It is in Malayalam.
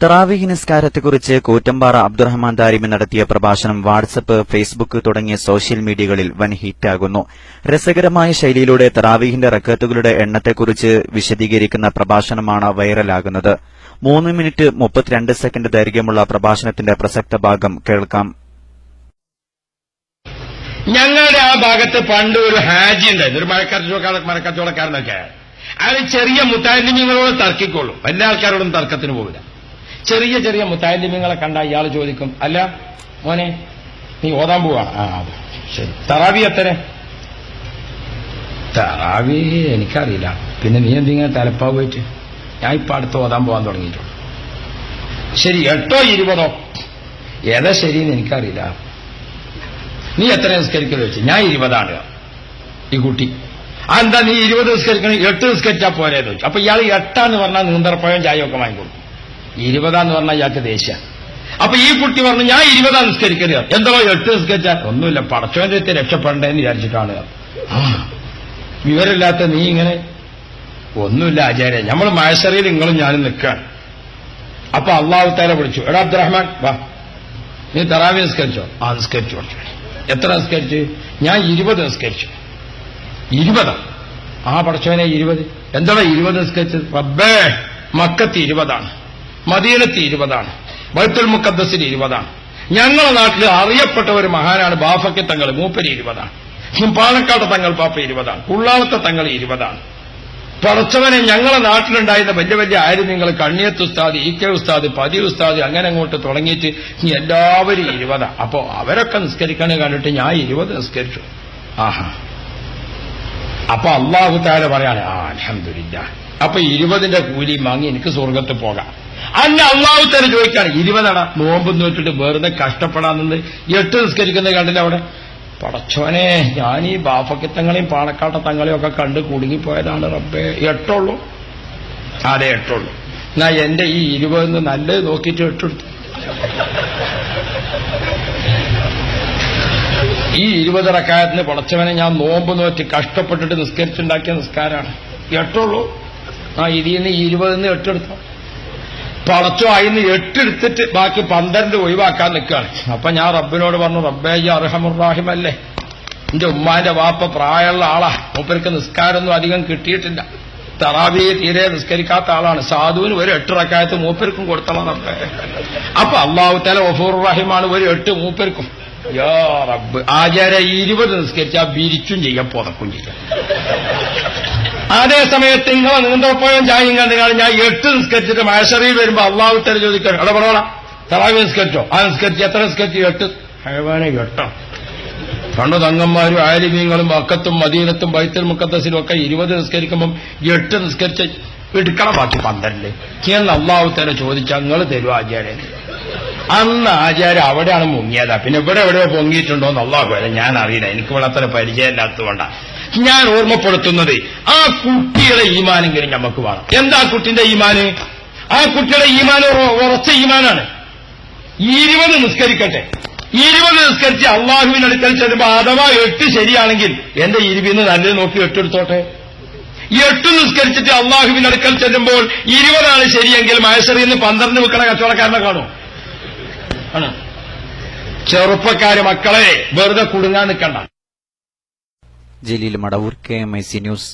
തറാവീഹ് നിസ്കാരത്തെക്കുറിച്ച് കൂറ്റമ്പാറ അബ്ദുറഹ്മാൻ ദാരിമി നടത്തിയ പ്രഭാഷണം വാട്സ്ആപ്പ്, ഫേസ്ബുക്ക് തുടങ്ങിയ സോഷ്യൽ മീഡിയകളിൽ വൻ ഹിറ്റാകുന്നു. രസകരമായ ശൈലിയിലൂടെ തറാവീഹിന്റെ റക്അത്തുകളുടെ എണ്ണത്തെക്കുറിച്ച് വിശദീകരിക്കുന്ന പ്രഭാഷണമാണ് വൈറലാകുന്നത്. 3 മിനിറ്റ് 32 സെക്കൻഡ് ദൈർഘ്യമുള്ള പ്രഭാഷണത്തിന്റെ പ്രസക്ത ഭാഗം കേൾക്കാം. ഞങ്ങളുടെ ആ ഭാഗത്ത് പണ്ട് ഒരു ഹാജി ഉണ്ടായിരുന്നു, ഒരു മരക്കച്ചവടക്കാരനൊക്കെ. അയാൾ ചെറിയ മുത്താലിമ്യങ്ങളോട് തർക്കിക്കൊള്ളൂ, എല്ലാ ആൾക്കാരോടും തർക്കത്തിന് പോകില്ല. ചെറിയ ചെറിയ മുത്താലിമ്യങ്ങളെ കണ്ട ഇയാൾ ചോദിക്കും, അല്ല മോനെ നീ ഓതാൻ പോവാണ്? ശരി, തറാവി എത്ര? തറാവി എനിക്കറിയില്ല. പിന്നെ നീ എന്തിങ്ങനെ തലപ്പാ പോയിട്ട്? ഞാൻ ഇപ്പൊ അടുത്ത് ഓതാൻ പോകാൻ തുടങ്ങിയിട്ടുള്ളൂ. ശരി, 8 or 20? ഏതാ ശരിയെന്ന് എനിക്കറിയില്ല. നീ എത്ര നിസ്കരിക്കല് വെച്ച്? ഞാൻ 20 ഈ കുട്ടി. എന്താ നീ 20 നിസ്കരിക്കണം, 8 നിസ്കരിച്ചാ പോരേന്ന് വെച്ചു. അപ്പൊ ഇയാൾ 8 പറഞ്ഞാൽ നീന്തർപ്പഴം ചായയൊക്കെ വാങ്ങിക്കൊടുക്കും. 20 പറഞ്ഞാൽ ഇയാൾക്ക് ദേഷ്യം. അപ്പൊ ഈ കുട്ടി പറഞ്ഞു, ഞാൻ 20 നിസ്കരിക്കരുത്. എന്തോ 8 നിസ്കരിച്ചാൽ? ഒന്നുമില്ല, പടച്ചോന്റെ അടുത്ത് രക്ഷപ്പെടേണ്ടെന്ന് വിചാരിച്ചിട്ടാണ്. വിവരമില്ലാത്ത നീ ഇങ്ങനെ. ഒന്നുമില്ല ആചാര്യ, നമ്മൾ മഹശറിയിൽ നിങ്ങളും ഞാനും നിൽക്കുകയാണ്. അപ്പൊ അള്ളാഹു തആല വിളിച്ചു, എടാ അബ്ദുറഹ്മാൻ വാ, നീ തറാവി നിസ്കരിച്ചോ? നിസ്കരിച്ചു. എത്ര നിസ്കരിച്ചു? ഞാൻ 20 നിസ്കരിച്ചു. 20? പടച്ചോനെ 20? എന്താണ് 20 നിസ്കരിച്ചത്? റബ്ബേ, മക്കത്ത് 20, മദീനത്ത് 20, ബൈത്തുൽ മുഖദ്ദസിൽ 20. ഞങ്ങളുടെ നാട്ടിൽ അറിയപ്പെട്ട ഒരു മഹാനാണ് ബാഫക്കി തങ്ങൾ, മൂപ്പര് 20. പാലക്കാട് തങ്ങൾ പാപ്പ 20, ഉള്ളാളത്തെ തങ്ങൾ 20. പടച്ചവനെ, ഞങ്ങളുടെ നാട്ടിലുണ്ടായിരുന്ന വലിയ വലിയ ആര്യങ്ങൾ, കണ്ണിയത്ത് ഉസ്താദ്, ഇ കെ ഉസ്താദ്, പതി ഉസ്താദ്, അങ്ങനെ അങ്ങോട്ട് തുടങ്ങിയിട്ട് എല്ലാവരും 20. അപ്പോ അവരൊക്കെ നിസ്കരിക്കണേ കണ്ടിട്ട് ഞാൻ 20 നിസ്കരിച്ചു. അപ്പൊ അള്ളാഹു തആല പറയാണ്, അൽഹംദുലില്ലാഹ്, അപ്പൊ 20ന്റെ കൂലി വാങ്ങി എനിക്ക് സ്വർഗത്ത് പോകാം. അല്ല, അള്ളാഹു തആല ചോദിക്കാണ്, 20 നോമ്പ് നോറ്റിട്ട് വെറുതെ കഷ്ടപ്പെടാൻ നിന്ന് 8 നിസ്കരിക്കുന്നത് കണ്ടില്ല അവിടെ? പടച്ചോനെ, ഞാൻ ഈ ബാഫക്കിത്തങ്ങളെയും പാണക്കാട്ട തങ്ങളെയും ഒക്കെ കണ്ട് കുടുങ്ങിപ്പോയതാണ് റബ്ബേ. 8 ഉള്ളൂ? അതെ, 8 ഉള്ളൂ. എന്നാ എന്റെ ഈ 20 നല്ലത് നോക്കിയിട്ട് 8 എടുത്തു. ഈ 20 റക്അത്തിന് പടച്ചവനെ ഞാൻ നോമ്പ് നോറ്റ് കഷ്ടപ്പെട്ടിട്ട് നിസ്കരിച്ചുണ്ടാക്കിയ നിസ്കാരമാണ്. 8 ഉള്ളൂ? ഇതിൽ നിന്ന് 20 8 എടുത്തു. പടച്ചോ, അതിന് 8 എടുത്തിട്ട് ബാക്കി 12 ഒഴിവാക്കാൻ നിൽക്കുകയാണ്. അപ്പൊ ഞാൻ റബ്ബിനോട് പറഞ്ഞു, റബ്ബേ ഈ അർഹമുർ-റഹീമല്ലേ, എന്റെ ഉമ്മാന്റെ വാപ്പ പ്രായമുള്ള ആളാ, മൂപ്പർക്ക് നിസ്കാരമൊന്നും അധികം കിട്ടിയിട്ടില്ല, തറാവി തീരെ നിസ്കരിക്കാത്ത ആളാണ്, സാധുവിന് ഒരു 8 റക്അത്ത് മൂപ്പർക്കും കൊടുത്തണം റബ്ബേ. അപ്പൊ അല്ലാഹു തആല ഗഫൂറുർ-റഹീമാണ്, ഒരു 8 മൂപ്പർക്കും. യാ റബ്ബ്, ആചാര്യ 20 നിസ്കരിച്ചാൽ ബിരിച്ചും ചെയ്യാൻ പുതക്കും ചെയ്യാം. അതേ സമയത്ത് നിങ്ങളെ നീന്തപ്പോഴും ചായും കണ്ടു ഞാൻ 8 നിസ്കരിച്ചിട്ട് മഹശറിയിൽ വരുമ്പോ അള്ളാഹു തആല ചോദിക്കണം, എടാ പറയണ തറാവി നിസ്കരിച്ചോ? നിസ്കരിച്ച്. എത്ര നിസ്കരിച്ച്? 8. ഹൈവാനെ 8. കണ്ടു, തങ്ങന്മാരും ആലിമീങ്ങളും മക്കത്തും മദീനത്തും ബൈത്തുൽ മുഖദ്ദസിലും ഒക്കെ 20 നിസ്കരിക്കുമ്പം 8 നിസ്കരിച്ച് എടുക്കണം, ബാക്കി 12 എന്ന് അള്ളാഹു തആല ചോദിച്ചാൽ നിങ്ങൾ തരുമോ ആചാര്യ? അന്ന് ആചാര്യ അവിടെയാണ് മുങ്ങിയതാ. പിന്നെ ഇവിടെ എവിടെയോ പൊങ്ങിയിട്ടുണ്ടോ എന്ന് അള്ളാഹു തആല ഞാൻ അറിയില്ല, എനിക്ക് ഇവിടെ അത്ര പരിചയമില്ലാത്തതുകൊണ്ടാണ് ഞാൻ ഓർമ്മപ്പെടുത്തുന്നത്. ആ കുട്ടിയുടെ ഈമാനെങ്കിലും നമുക്ക് വേണം. എന്താ കുട്ടിന്റെ ഈമാന്? ആ കുട്ടിയുടെ ഈമാന് ഉറച്ച ഈമാനാണ്. 20 നിസ്കരിക്കട്ടെ. 20 നിസ്കരിച്ച് അള്ളാഹുവിന്റെ അടുക്കൽ ചെല്ലുമ്പോ അഥവാ 8 ശരിയാണെങ്കിൽ എന്റെ 20 നല്ലത് നോക്കി 8 എടുത്തോട്ടെ. 8 നിസ്കരിച്ചിട്ട് അള്ളാഹുവിന്റെ അടുക്കൽ ചെല്ലുമ്പോൾ 20 ശരിയെങ്കിൽ മഹശറിയിൽ നിന്ന് 12 വെക്കണ കച്ചവടക്കാരനെ കാണും. ആണ് ചെറുപ്പക്കാര്, മക്കളെ വെറുതെ കുടുങ്ങാൻ നിൽക്കണ്ട. Jaleel Madavoor, KMIC news.